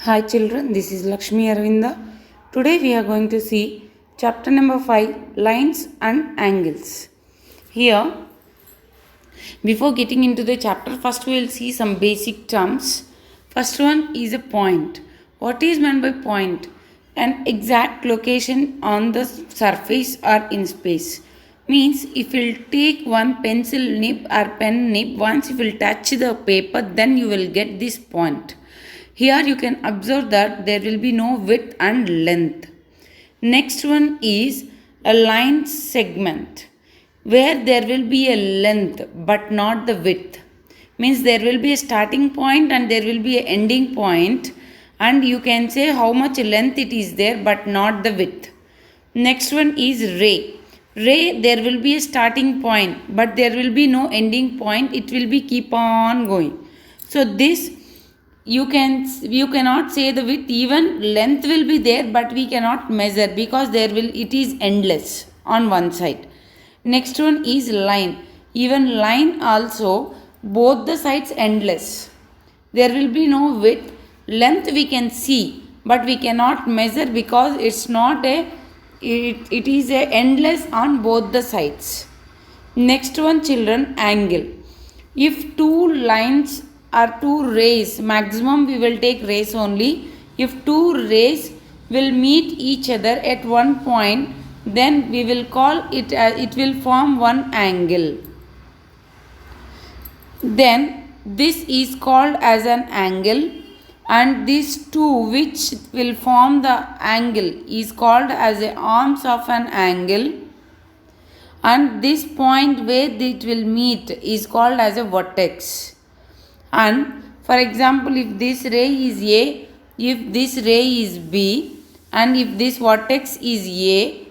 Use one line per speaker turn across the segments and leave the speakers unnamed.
Hi children, this is Lakshmi Aravinda. Today we are going to see chapter number 5, Lines and Angles. Here, before getting into the chapter, first we will see some basic terms. First one is a point. What is meant by point? An exact location on the surface or in space. Means if you will take one pencil nib or pen nib, once you will touch the paper, then you will get this point. Here you can observe that there will be no width and length. Next one is a line segment where there will be a length but not the width. Means there will be a starting point and there will be an ending point, and you can say how much length it is there but not the width. Next one is ray. Ray, there will be a starting point but there will be no ending point. It will be keep on going. So this you cannot say the width, even length will be there but we cannot measure because it is endless on one side. Next one is line. Even line also, both the sides endless. There will be no width. Length we can see but we cannot measure because it is a endless on both the sides. Next one children, angle. If two lines or two rays, maximum we will take rays only. If two rays will meet each other at one point, then we will call it, it will form one angle. Then this is called as an angle, and these two which will form the angle is called as the arms of an angle, and this point where it will meet is called as a vertex. And for example, if this ray is A, if this ray is B, and if this vertex is A,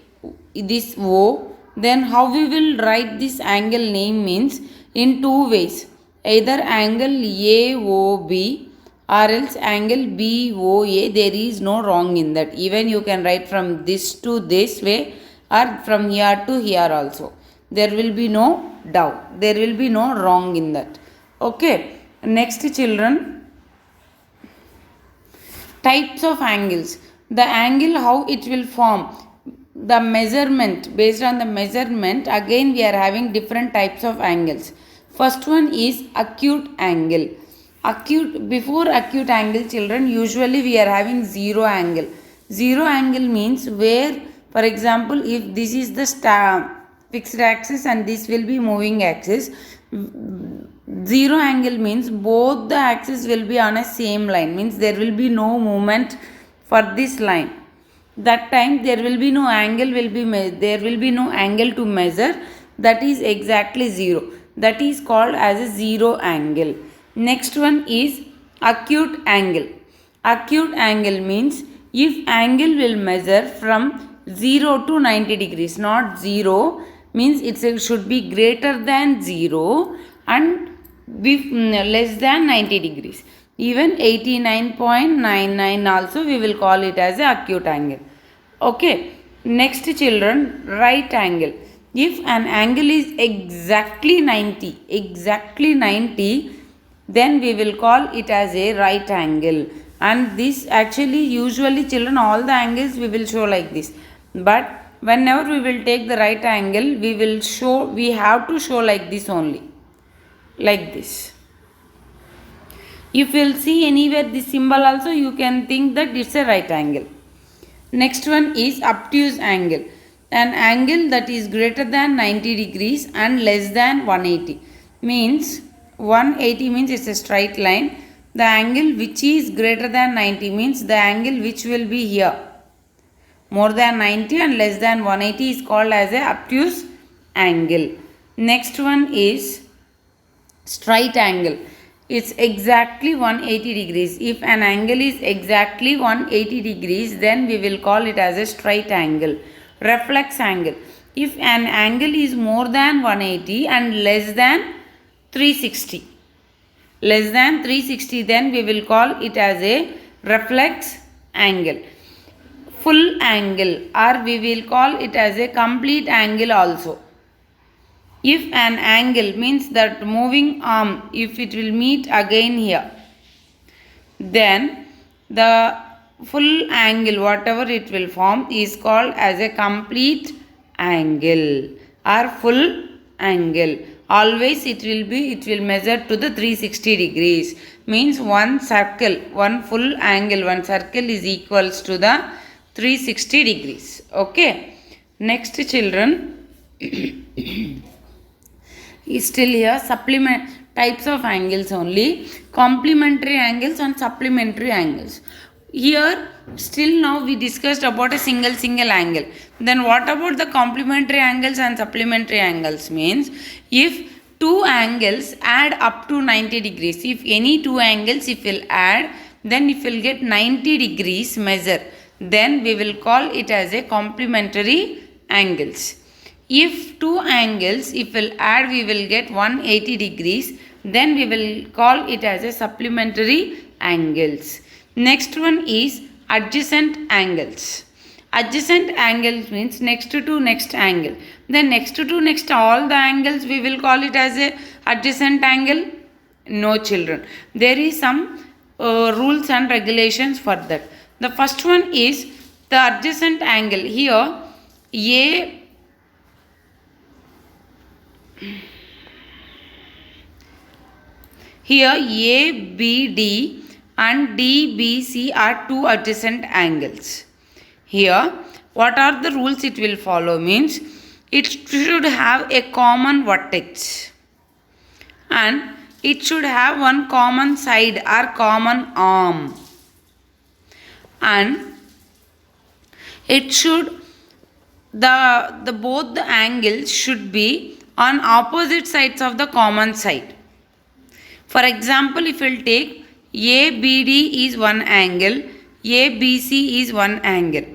this O, then how we will write this angle name means in two ways. Either angle AOB or else angle BOA. There is no wrong in that. Even you can write from this to this way or from here to here also. There will be no doubt. There will be no wrong in that. Okay. Next children, types of angles. The angle, how it will form. The measurement, based on the measurement, again we are having different types of angles. First one is acute angle. Before acute angle children, usually we are having zero angle. Zero angle means where, for example, if this is the fixed axis and this will be moving axis, zero angle means both the axes will be on a same line, means there will be no movement for this line. That time there will be no angle to measure. That is exactly zero. That is called as a zero angle. Next one is acute angle. Acute angle means if angle will measure from 0 to 90 degrees, not 0 means it should be greater than 0 and be less than 90 degrees. Even 89.99 also we will call it as a acute angle. Okay. Next children, right angle. If an angle is exactly 90, then we will call it as a right angle. And this actually usually children, all the angles we will show like this. But whenever we will take the right angle, we have to show like this only. Like this. If you will see anywhere this symbol also, you can think that it's a right angle. Next one is obtuse angle. An angle that is greater than 90 degrees and less than 180. Means 180 means it's a straight line. The angle which is greater than 90 means the angle which will be here. More than 90 and less than 180 is called as a obtuse angle. Next one is straight angle. It's exactly 180 degrees. If an angle is exactly 180 degrees, then we will call it as a straight angle. Reflex angle. If an angle is more than 180 and less than 360, then we will call it as a reflex angle. Full angle, or we will call it as a complete angle also. If an angle means that moving arm, if it will meet again here, then the full angle, whatever it will form, is called as a complete angle or full angle. Always it will measure to the 360 degrees. Means one circle, one full angle, one circle is equals to the 360 degrees. Okay. Next, children, is still here supplement types of angles only, complementary angles and supplementary angles. Here still now we discussed about a single angle. Then what about the complementary angles and supplementary angles? Means if two angles add up to 90 degrees, if any two angles if will add, then if will get 90 degrees measure, then we will call it as a complementary angles. If two angles if will add, we will get 180 degrees, then we will call it as a supplementary angles. Next one is adjacent angles. Adjacent angles means next to next angle. Then next to next all the angles we will call it as a adjacent angle. No, children. There is some rules and regulations for that. The first one is the adjacent angle. Here ABD and DBC are two adjacent angles. Here what are the rules it will follow? Means it should have a common vertex and it should have one common side or common arm, and it should both the angles should be on opposite sides of the common side. For example, if we will take ABD is one angle, ABC is one angle.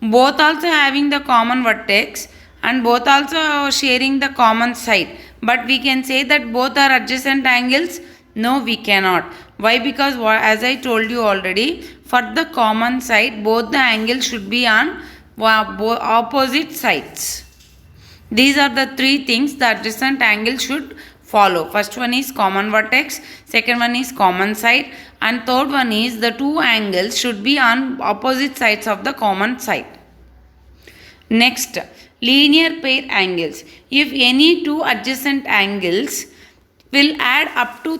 Both also having the common vertex and both also sharing the common side. But we can say that both are adjacent angles? No, we cannot. Why? Because as I told you already, for the common side, both the angles should be on opposite sides. These are the three things the adjacent angle should follow. First one is common vertex, second one is common side, and third one is the two angles should be on opposite sides of the common side. Next, linear pair angles. If any two adjacent angles will add up to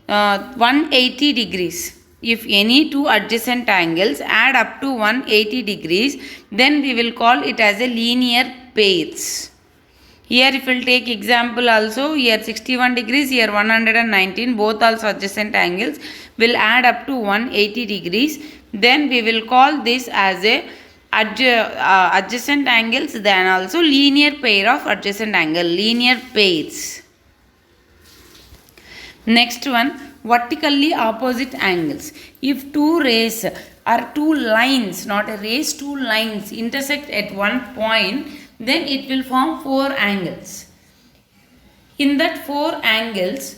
180 degrees. If any two adjacent angles add up to 180 degrees, then we will call it as a linear pairs. Here if we will take example also, here 61 degrees, here 119, both also adjacent angles will add up to 180 degrees. Then we will call this as a adjacent angles, then also linear pair of adjacent angle, linear pairs. Next one, vertically opposite angles. If two rays or two lines, not a rays, two lines intersect at one point, then it will form four angles. In that four angles,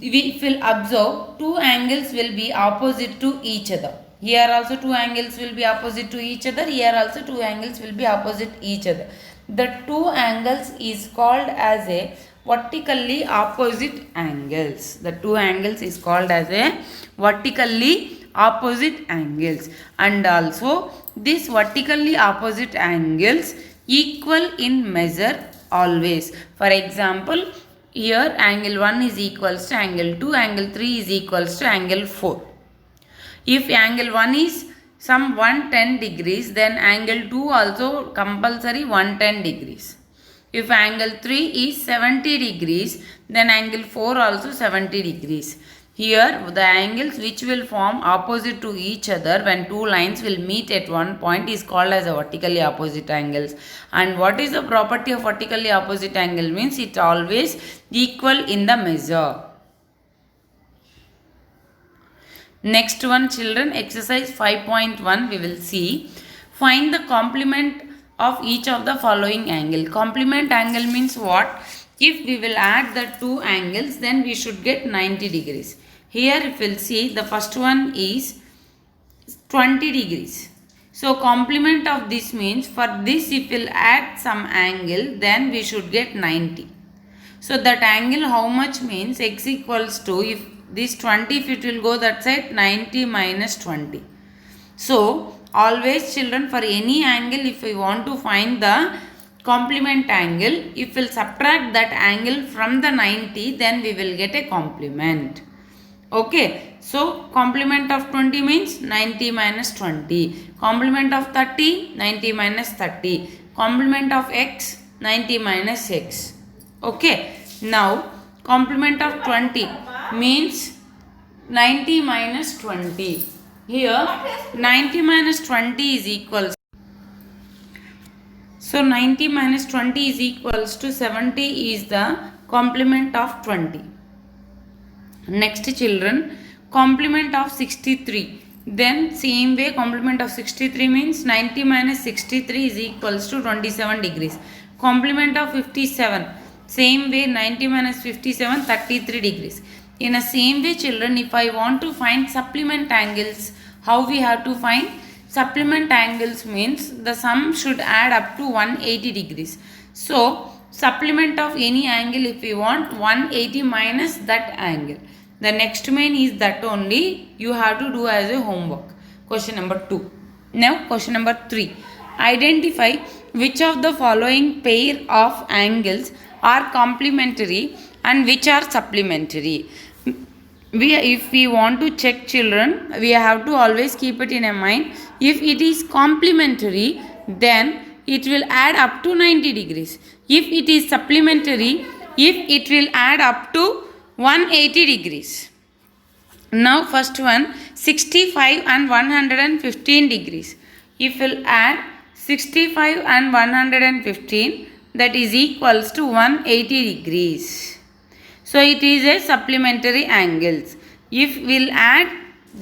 we will observe two angles will be opposite to each other. Here also two angles will be opposite to each other. Here also two angles will be opposite each other. The two angles is called as a vertically opposite angles. The two angles is called as a vertically opposite angles. And also these vertically opposite angles equal in measure always. For example, here angle 1 is equals to angle 2, angle 3 is equals to angle 4. If angle 1 is some 110 degrees, then angle 2 also compulsory 110 degrees. If angle 3 is 70 degrees, then angle 4 also 70 degrees. Here the angles which will form opposite to each other when two lines will meet at one point is called as a vertically opposite angles. And what is the property of vertically opposite angle? Means it always equal in the measure. Next one, children, exercise 5.1 we will see. Find the complement of each of the following angle. Complement angle means what? If we will add the two angles, then we should get 90 degrees. Here if we will see, the first one is 20 degrees. So complement of this means for this if we will add some angle, then we should get 90. So that angle how much means x equals to, if this 20, if it will go that side, 90 minus 20. So always children, for any angle, if we want to find the complement angle, if we will subtract that angle from the 90, then we will get a complement. Okay, so complement of 20 means 90 minus 20. Complement of 30, 90 minus 30. Complement of x, 90 minus x. Okay, now complement of 20 means 90 minus 20. Here 90 minus 20 is equals. So 90 minus 20 is equals to 70 is the complement of 20. Next children, complement of 63. Then same way complement of 63 means 90 minus 63 is equals to 27 degrees. Complement of 57. Same way 90 minus 57, 33 degrees. In the same way children, if I want to find supplement angles, how we have to find? Supplement angles means the sum should add up to 180 degrees. So supplement of any angle, if we want 180 minus that angle. The next main is that only you have to do as a homework. Question number 2. Now question number 3. Identify which of the following pair of angles are complementary and which are supplementary. If we want to check children, we have to always keep it in a mind. If it is complementary, then it will add up to 90 degrees. If it is supplementary, it will add up to 180 degrees. Now first one, 65 and 115 degrees. If we'll add 65 and 115, that is equals to 180 degrees. So it is a supplementary angles. If we'll add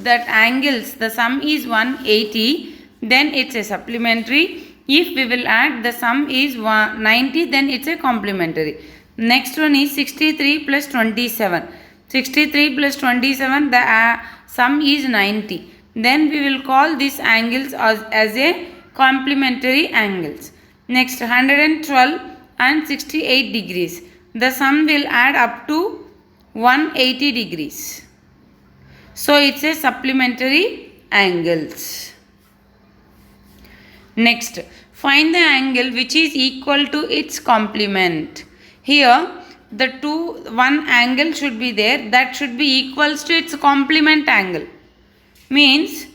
that angles, the sum is 180, then it's a supplementary. If we will add the sum is 90, then it's a complementary. Next one is 63 plus 27. 63 plus 27, the sum is 90. Then we will call these angles as a complementary angles. Next 112 and 68 degrees. The sum will add up to 180 degrees. So it's a supplementary angles. Next, find the angle which is equal to its complement. Here one angle should be there, that should be equals to its complement angle. Means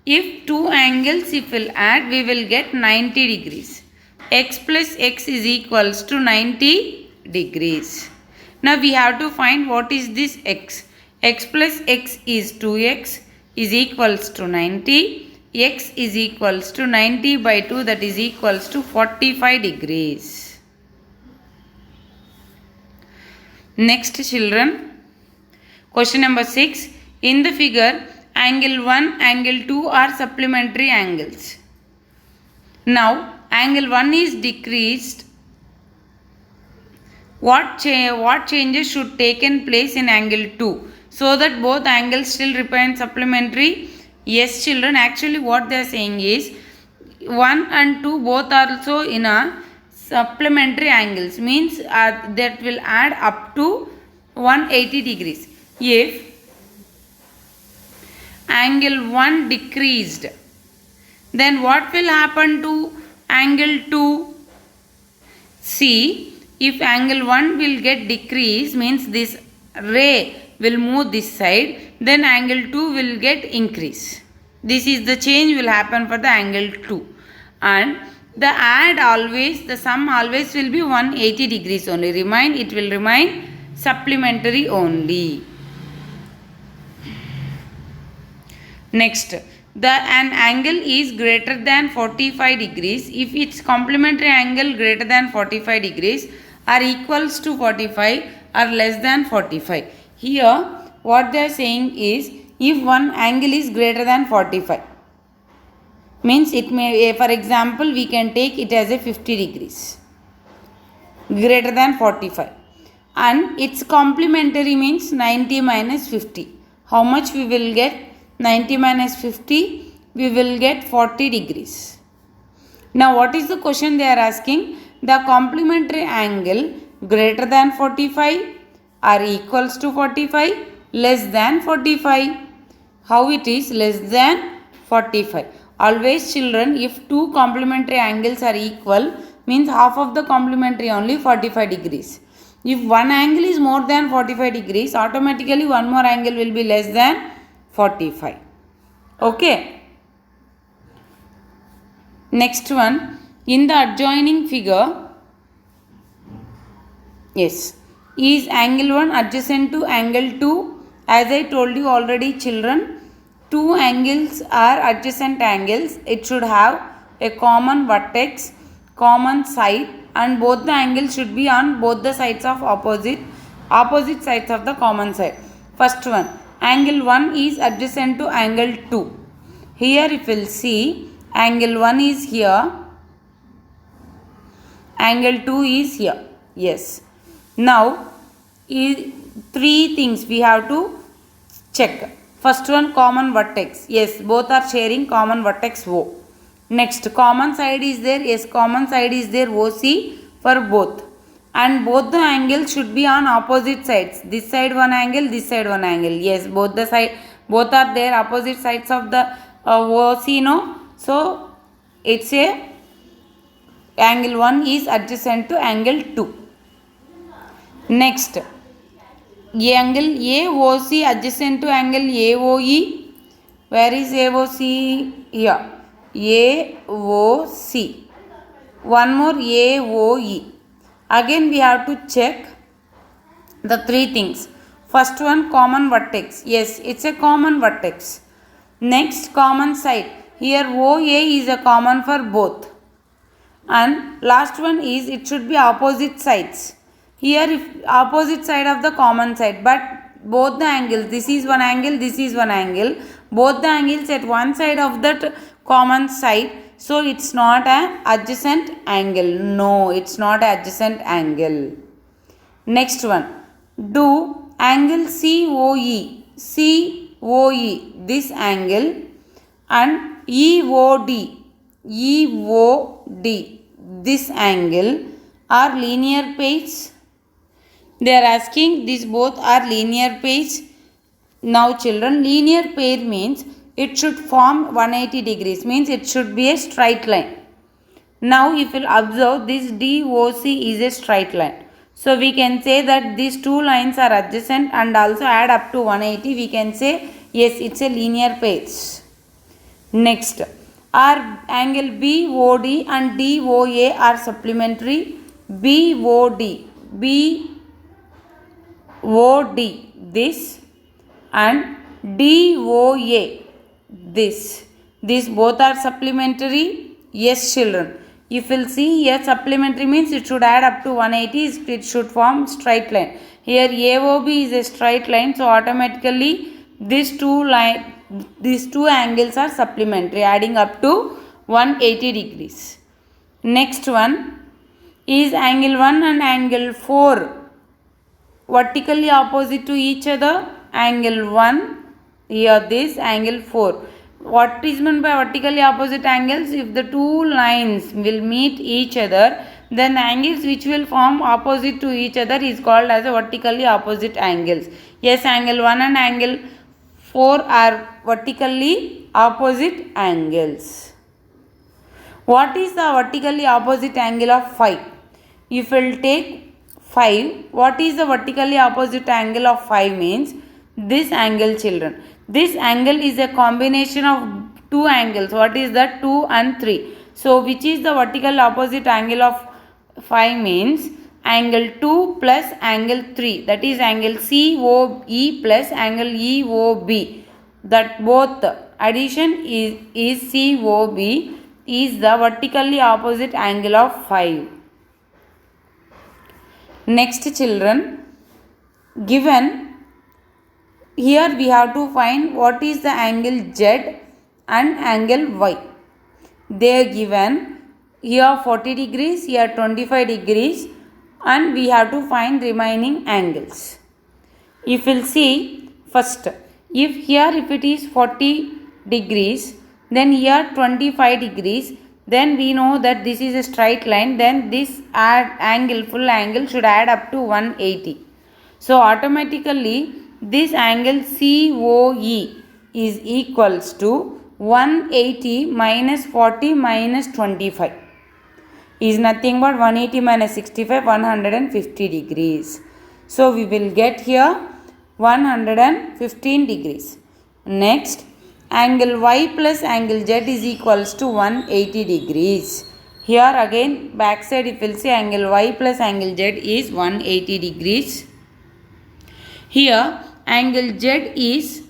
if two angles if we'll add, we will get 90 degrees. X plus x is equals to 90 degrees. Now we have to find what is this x. X plus x is 2x is equals to 90. X is equals to 90 by 2, that is equals to 45 degrees. Next children, question number 6. In the figure, angle 1, angle 2 are supplementary angles. Now angle 1 is decreased. What changes should taken place in angle 2 so that both angles still remain supplementary? Yes children, actually what they are saying is 1 and 2 both are also in a supplementary angles, means that will add up to 180 degrees. If angle 1 decreased, then what will happen to angle 2? See, if angle 1 will get decreased, means this ray will move this side, then angle 2 will get increase. This is the change will happen for the angle 2. And the sum always will be 180 degrees only. It will remain supplementary only. Next, an angle is greater than 45 degrees if its complementary angle greater than 45 degrees are equals to 45 or less than 45. Here what they are saying is if one angle is greater than 45, means it may, for example, we can take it as a 50 degrees greater than 45, and its complementary means 90 minus 50. How much we will get? 90 minus 50, we will get 40 degrees. Now what is the question they are asking? The complementary angle greater than 45 or equals to 45 less than 45. How it is less than 45? Always children, if two complementary angles are equal, means half of the complementary only 45 degrees. If one angle is more than 45 degrees, automatically one more angle will be less than 45. Okay. Next one, in the adjoining figure, yes, is angle 1 adjacent to angle 2? As I told you already children, two angles are adjacent angles. It should have a common vertex, common side, and both the angles should be on both the sides of opposite sides of the common side. First one, angle 1 is adjacent to angle 2. Here if you will see, angle 1 is here, angle 2 is here. Yes. Now, three things we have to check. First one, common vertex. Yes, both are sharing common vertex O. Next, common side is there. Yes, common side is there OC for both. And both the angles should be on opposite sides. This side one angle, this side one angle. Yes, both are there opposite sides of the OC, no? So, it's a angle 1 is adjacent to angle 2. Next, angle AOC adjacent to angle AOE. Where is AOC? Here. AOC. One more AOE. Again we have to check the three things. First one, common vertex. Yes, it's a common vertex. Next, common side. Here OA is a common for both. And last one is it should be opposite sides. Here if opposite side of the common side, but both the angles, this is one angle, this is one angle, both the angles at one side of that common side, so it's not an adjacent angle. No, it's not an adjacent angle. Next one, do angle COE, this angle, and EOD, this angle are linear pairs. They are asking these both are linear pairs. Now children, linear pair means it should form 180 degrees, means it should be a straight line. Now if you observe, this DOC is a straight line. So we can say that these two lines are adjacent and also add up to 180. We can say yes, it's a linear pairs. Next, are angle BOD and DOA are supplementary. BOD this and DOA this. These both are supplementary. Yes children. If you will see here, supplementary means it should add up to 180. It should form straight line. Here AOB is a straight line. So automatically these two angles are supplementary, adding up to 180 degrees. Next one is angle 1 and angle 4 vertically opposite to each other. Angle 1, here this, angle 4. What is meant by vertically opposite angles? If the two lines will meet each other, then angles which will form opposite to each other is called as a vertically opposite angles. Yes, angle 1 and angle 4 are vertically opposite angles. What is the vertically opposite angle of 5? If we will take 5, what is the vertically opposite angle of 5 means? This angle children. This angle is a combination of two angles. What is that? 2 and 3. So which is the vertical opposite angle of 5 means angle 2 plus angle 3. That is angle COE plus angle EOB. That both addition is COB is the vertically opposite angle of 5. Next children, given here we have to find what is the angle Z and angle Y. They are given here 40 degrees, here 25 degrees, and we have to find remaining angles. If we will see first, if it is 40 degrees, then here 25 degrees, then we know that this is a straight line, then this full angle should add up to 180. So automatically this angle COE is equals to 180 minus 40 minus 25 is nothing but 180 minus 65, 150 degrees. So we will get here 115 degrees. Next, angle Y plus angle Z is equals to 180 degrees. Here again backside if you will see angle Y plus angle Z is 180 degrees. Here angle Z is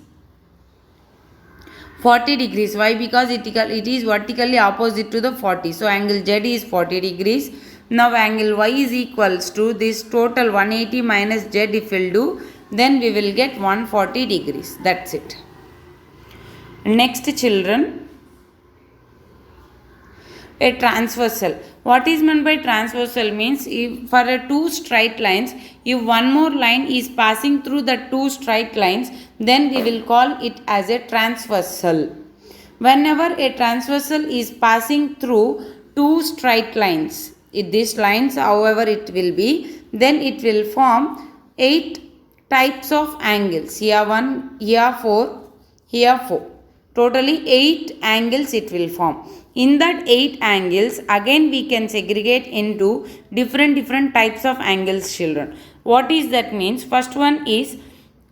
40 degrees. Why? Because it is vertically opposite to the 40. So angle Z is 40 degrees. Now angle Y is equals to this total 180 minus Z if we will do, then we will get 140 degrees. That's it. Next children, a transversal. What is meant by transversal means if for a two straight lines, if one more line is passing through the two straight lines, then we will call it as a transversal. Whenever a transversal is passing through two straight lines, if these lines however it will be, then it will form 8 types of angles. Here 1, here 4, here 4. Totally 8 angles it will form. In that 8 angles, again we can segregate into different types of angles, children. What is that means? First one is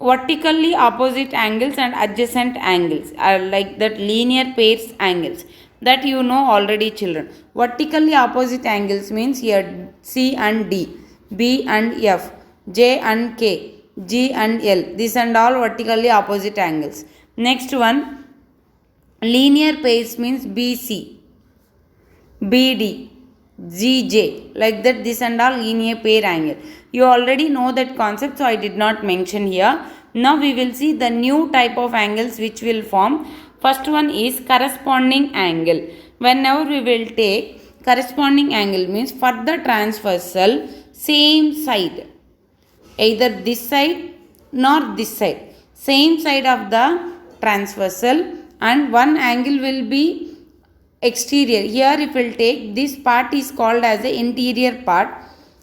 vertically opposite angles and adjacent angles, like that linear pairs angles. That you know already, children. Vertically opposite angles means here C and D, B and F, J and K, G and L. These and all vertically opposite angles. Next one, linear pairs means BC, BD, GJ, like that. This and all linear pair angle. You already know that concept, so I did not mention here. Now we will see the new type of angles which will form. First one is corresponding angle. Whenever we will take corresponding angle means for the transversal same side, either this side nor this side, same side of the transversal, and one angle will be exterior. Here if we will take this part is called as the interior part,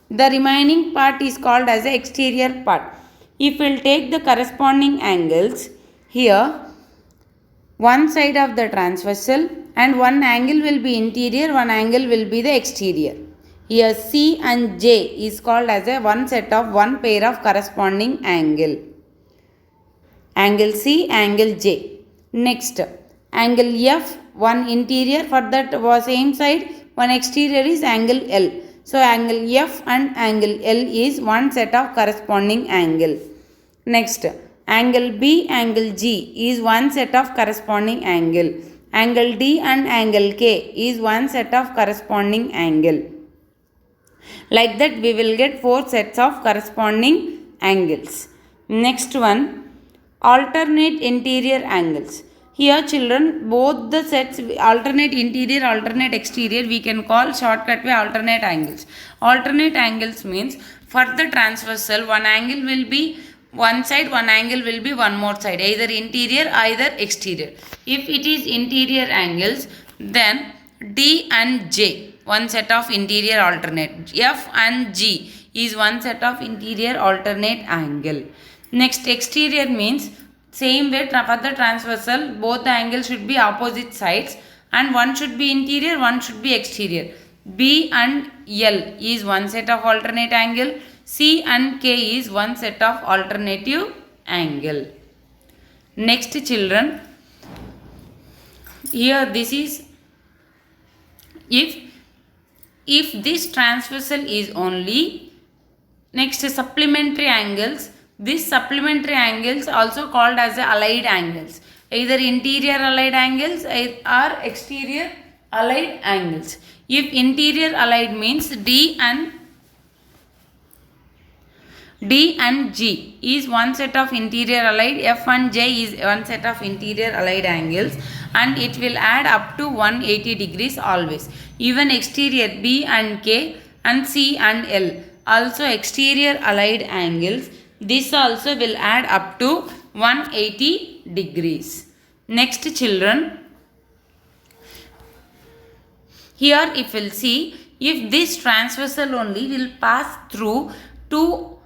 the remaining part is called as the exterior part. If we will take the corresponding angles, here one side of the transversal and one angle will be interior, one angle will be the exterior. Here C and J is called as a one set of one pair of corresponding angle. Angle C, angle J. Next, angle F, one interior, for that same side one exterior is angle L. So angle F and angle L is one set of corresponding angle. Next, angle B, angle G is one set of corresponding angle. Angle D and angle K is one set of corresponding angle. Like that we will get 4 sets of corresponding angles. Next one, alternate interior angles. Here children, both the sets alternate interior, alternate exterior, we can call shortcut way alternate angles. Alternate angles means for the transversal one angle will be one side, one angle will be one more side, either interior either exterior. If it is interior angles, then D and J one set of interior alternate, F and G is one set of interior alternate angle. Next, exterior means same way for the transversal both the angles should be opposite sides and one should be interior, one should be exterior. B and L is one set of alternate angle, C and K is one set of alternative angle. Next children, here this is if this transversal is only. Next, supplementary angles. These supplementary angles also called as allied angles, either interior allied angles or exterior allied angles. If interior allied means D and G is one set of interior allied, F and J is one set of interior allied angles, and it will add up to 180 degrees always. Even exterior B and K and C and L also exterior allied angles. This also will add up to 180 degrees. Next children, here if we'll see, if this transversal only will pass through two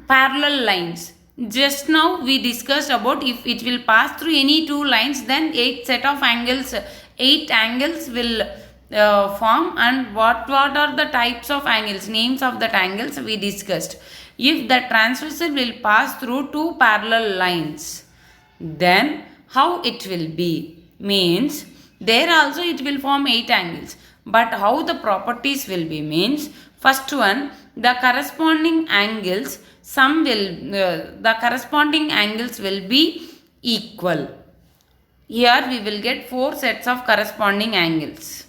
parallel lines, just now we discussed about if it will pass through any two lines, then 8 angles will form. And what are the types of angles, names of that angles we discussed. If the transversal will pass through two parallel lines, then how it will be? Means there also it will form 8 angles. But how the properties will be means, first one, the corresponding angles the corresponding angles will be equal. Here we will get 4 sets of corresponding angles.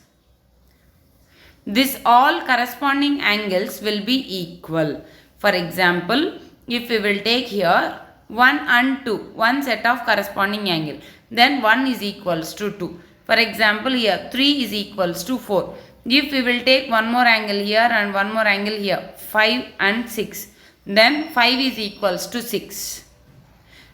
This all corresponding angles will be equal. For example, if we will take here 1 and 2, one set of corresponding angle, then 1 is equals to 2. For example, here 3 is equals to 4. If we will take one more angle here and one more angle here, 5 and 6, then 5 is equals to 6.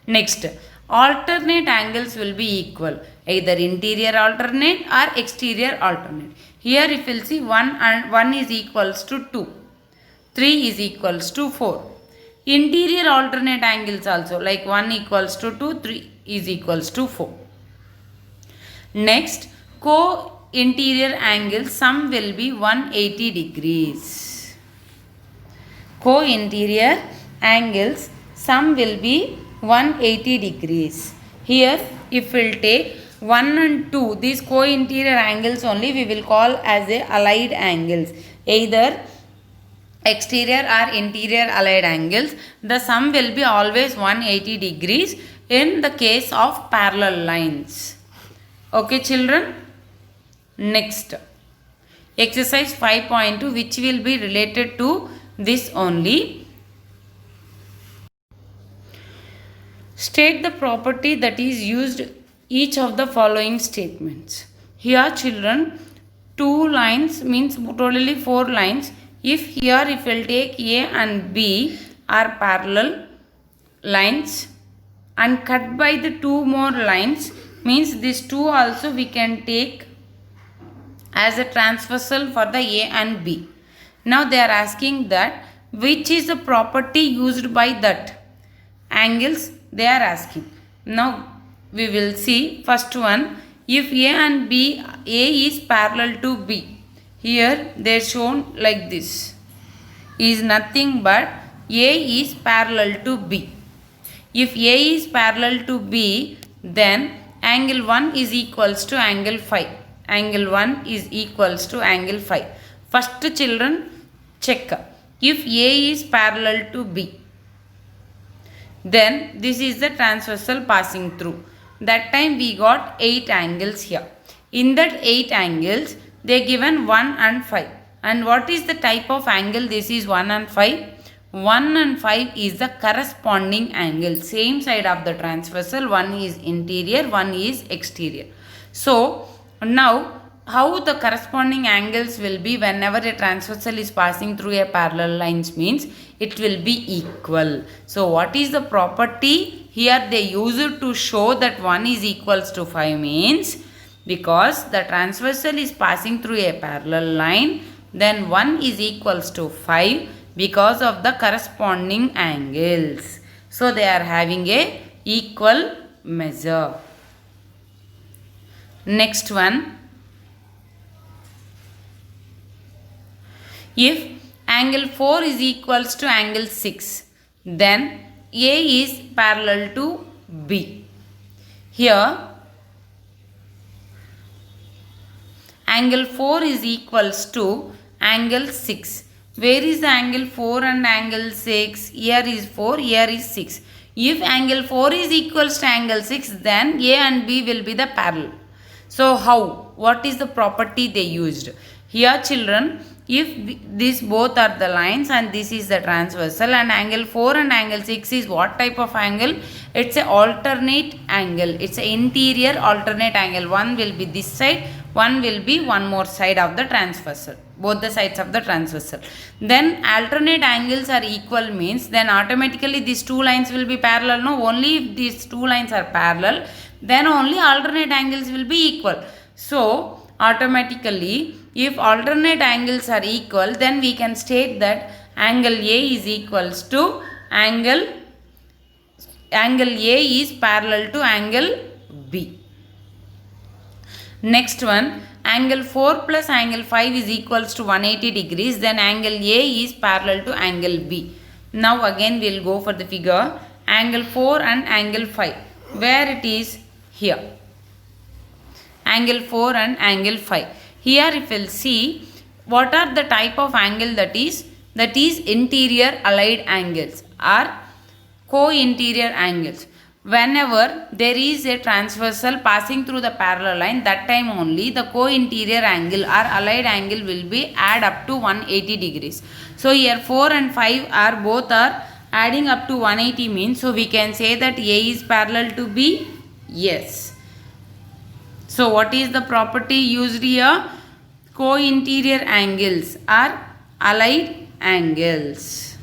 Next, alternate angles will be equal, either interior alternate or exterior alternate. Here if you will see 1 is equals to 2, 3 is equals to 4. Interior alternate angles also, like 1 equals to 2, 3 is equals to 4. Next, co-interior angles, sum will be 180 degrees. Co-interior angles, sum will be 180 degrees. Here, if we will take 1 and 2, these co-interior angles only we will call as a allied angles. Either exterior or interior allied angles, the sum will be always 180 degrees in the case of parallel lines. Okay children, next exercise 5.2, which will be related to this only. State the property that is used each of the following statements. Here children, 2 lines means totally 4 lines. If here if we will take A and B are parallel lines and cut by the 2 more lines, means these 2 also we can take as a transversal for the A and B. Now they are asking that which is the property used by that angles they are asking. Now we will see first one, if A and B, A is parallel to B. Here they are shown like this, is nothing but A is parallel to B. If A is parallel to B, then angle 1 is equals to angle 5. Angle 1 is equals to angle 5. First children check. If A is parallel to B, then this is the transversal passing through. That time we got 8 angles here. In that 8 angles, they given 1 and 5. And what is the type of angle? This is 1 and 5. 1 and 5 is the corresponding angle. Same side of the transversal. One is interior, one is exterior. So, now how the corresponding angles will be whenever a transversal is passing through a parallel lines means it will be equal. So, what is the property? Here they use it to show that 1 is equals to 5 means because the transversal is passing through a parallel line, then 1 is equals to 5 because of the corresponding angles. So, they are having a equal measure. Next one, if angle 4 is equals to angle 6, then A is parallel to B. Here, angle 4 is equals to angle 6. Where is the angle 4 and angle 6? Here is 4, here is 6. If angle 4 is equals to angle 6, then A and B will be the parallel. So, how? What is the property they used? Here children, if these both are the lines and this is the transversal and angle 4 and angle 6 is what type of angle? It's a alternate angle. It's an interior alternate angle. One will be this side, one will be one more side of the transversal. Both the sides of the transversal. Then alternate angles are equal means then automatically these 2 lines will be parallel. No, only if these 2 lines are parallel, then only alternate angles will be equal. So, automatically if alternate angles are equal, then we can state that angle A is equals to angle angle A is parallel to angle B. Next one, angle 4 plus angle 5 is equals to 180 degrees. Then angle A is parallel to angle B. Now again we will go for the figure. Angle 4 and angle 5. Where it is? Here. Angle 4 and angle 5. Here if we will see, what are the type of angle that is interior allied angles or co-interior angles. Whenever there is a transversal passing through the parallel line, that time only the co-interior angle or allied angle will be add up to 180 degrees. So here 4 and 5 are both are adding up to 180 means, so we can say that A is parallel to B. Yes. So what is the property used here? Co-interior angles are allied angles.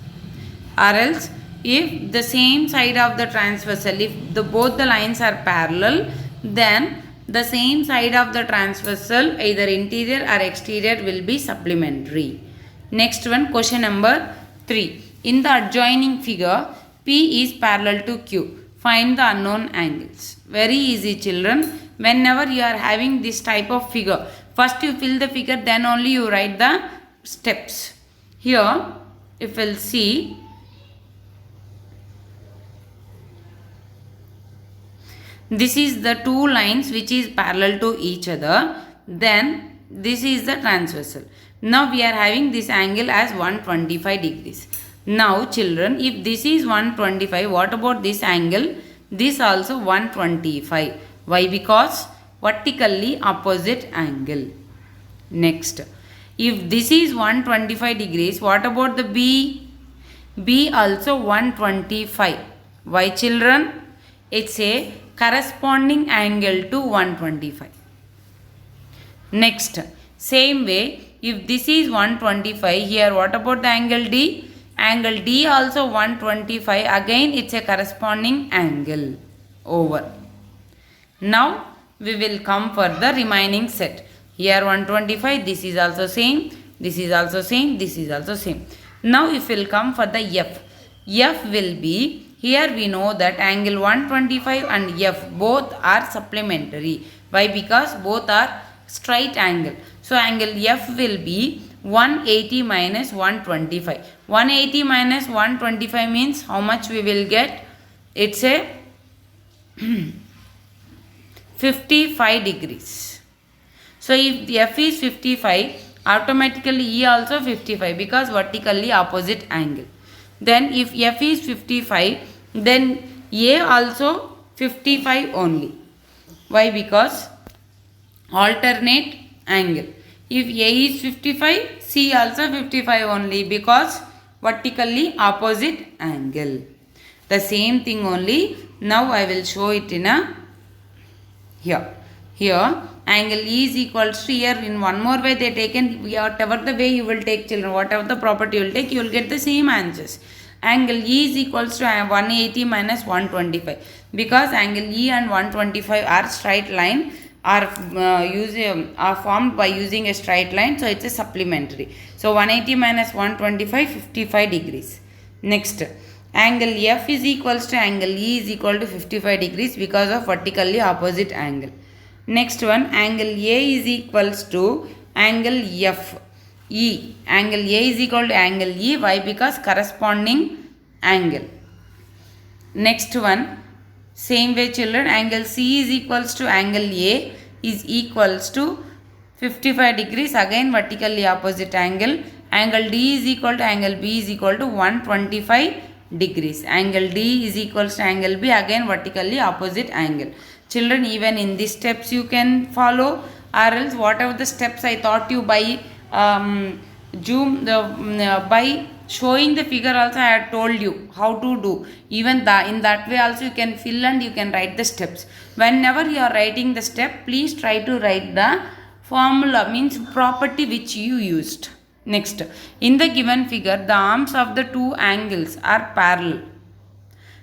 Or else if the same side of the transversal, if both the lines are parallel, then the same side of the transversal, either interior or exterior, will be supplementary. Next one, question number 3. In the adjoining figure, P is parallel to Q. Find the unknown angles. Very easy, children. Whenever you are having this type of figure, first you fill the figure, then only you write the steps. Here, if we'll see, this is the two lines which is parallel to each other. Then this is the transversal. Now we are having this angle as 125 degrees. Now children, if this is 125, what about this angle? This also 125. Why? Because vertically opposite angle. Next, if this is 125 degrees, what about the B? B also 125. Why, children? It's a corresponding angle to 125. Next, same way, if this is 125, here what about the angle D? Angle D also 125. Again, it's a corresponding angle. Over. Now, we will come for the remaining set. Here 125, this is also same, this is also same, this is also same. Now, if we will come for the F. F will be, here we know that angle 125 and F both are supplementary. Why? Because both are straight angle. So, angle F will be 180 minus 125. 180 minus 125 means how much we will get? It's a 55 degrees. So, if the F is 55, automatically E also 55 because vertically opposite angle. Then if F is 55, then A also 55 only. Why? Because alternate angle. If A is 55, C also 55 only because vertically opposite angle. The same thing only. Now I will show it in a here. Here angle E is equals to, here in one more way they taken, whatever the way you will take, children, whatever the property you will take, you will get the same answers. Angle E is equals to 180 minus 125 because angle E and 125 are straight line, are formed by using a straight line, so it's a supplementary. So 180 minus 125, 55 degrees. Next, angle F is equals to angle E is equal to 55 degrees because of vertically opposite angle. Next one, angle A is equals to angle F. E. Angle A is equal to angle E. Why? Because corresponding angle. Next one, same way, children, angle C is equals to angle A is equals to 55 degrees, again vertically opposite angle. Angle D is equal to angle B is equal to 125 degrees. Angle D is equals to angle B, again vertically opposite angle. Children, even in these steps you can follow, or else whatever the steps I taught you by by showing the figure also I had told you how to do. Even in that way also you can fill and you can write the steps. Whenever you are writing the step, please try to write the formula, means property which you used. Next, in the given figure, the arms of the two angles are parallel.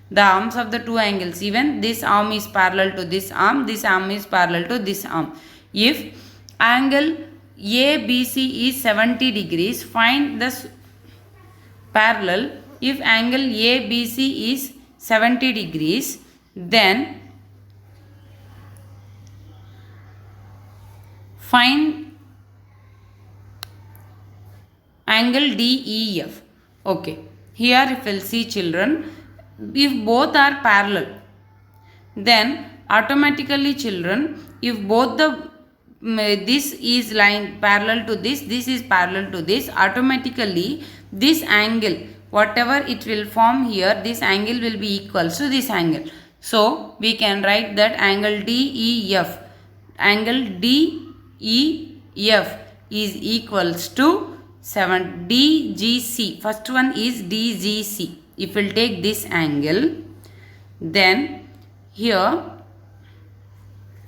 The arms of the two angles, even this arm is parallel to this arm is parallel to this arm. If angle ABC is 70 degrees, find the parallel if angle ABC is 70 degrees, then find angle DEF. Okay, here if we'll see children, if both are parallel, then automatically children, if both the this is line parallel to this is parallel to this, automatically this angle whatever it will form here, this angle will be equal to this angle. So we can write that angle DEF, angle DEF is equals to 7 DGC. First one is DGC. If we'll take this angle, then here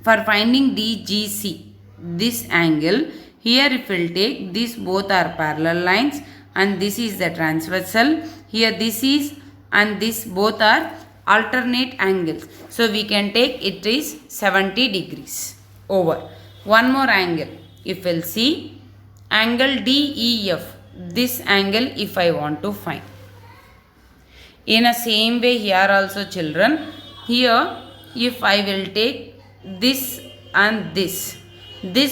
for finding DGC, this angle, here if we'll take, these both are parallel lines and this is the transversal, here this is and this both are alternate angles. So we can take it is 70 degrees over. One more angle, if we'll see, angle DEF, this angle if I want to find. In a same way here also children, here if I will take this and this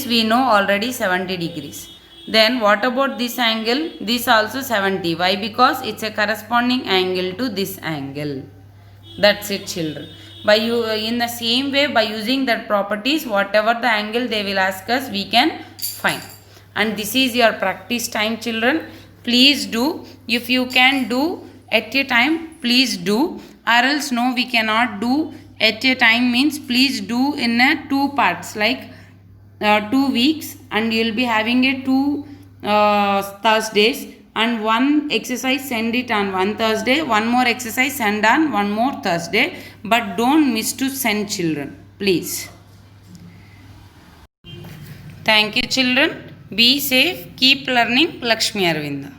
we know already 70 degrees. Then what about this angle? This also 70. Why? Because it's a corresponding angle to this angle. That's it children. By in the same way, by using that properties, whatever the angle they will ask us, we can find. And this is your practice time children. Please do. If you can do at a time, please do. Or else no, we cannot do at a time means please do in a 2 parts, like 2 weeks, and you will be having a 2 Thursdays, and one exercise send it on one Thursday, one more exercise send on one more Thursday, but don't miss to send children, please. Thank you children. Be safe. Keep learning. Lakshmi Aravinda.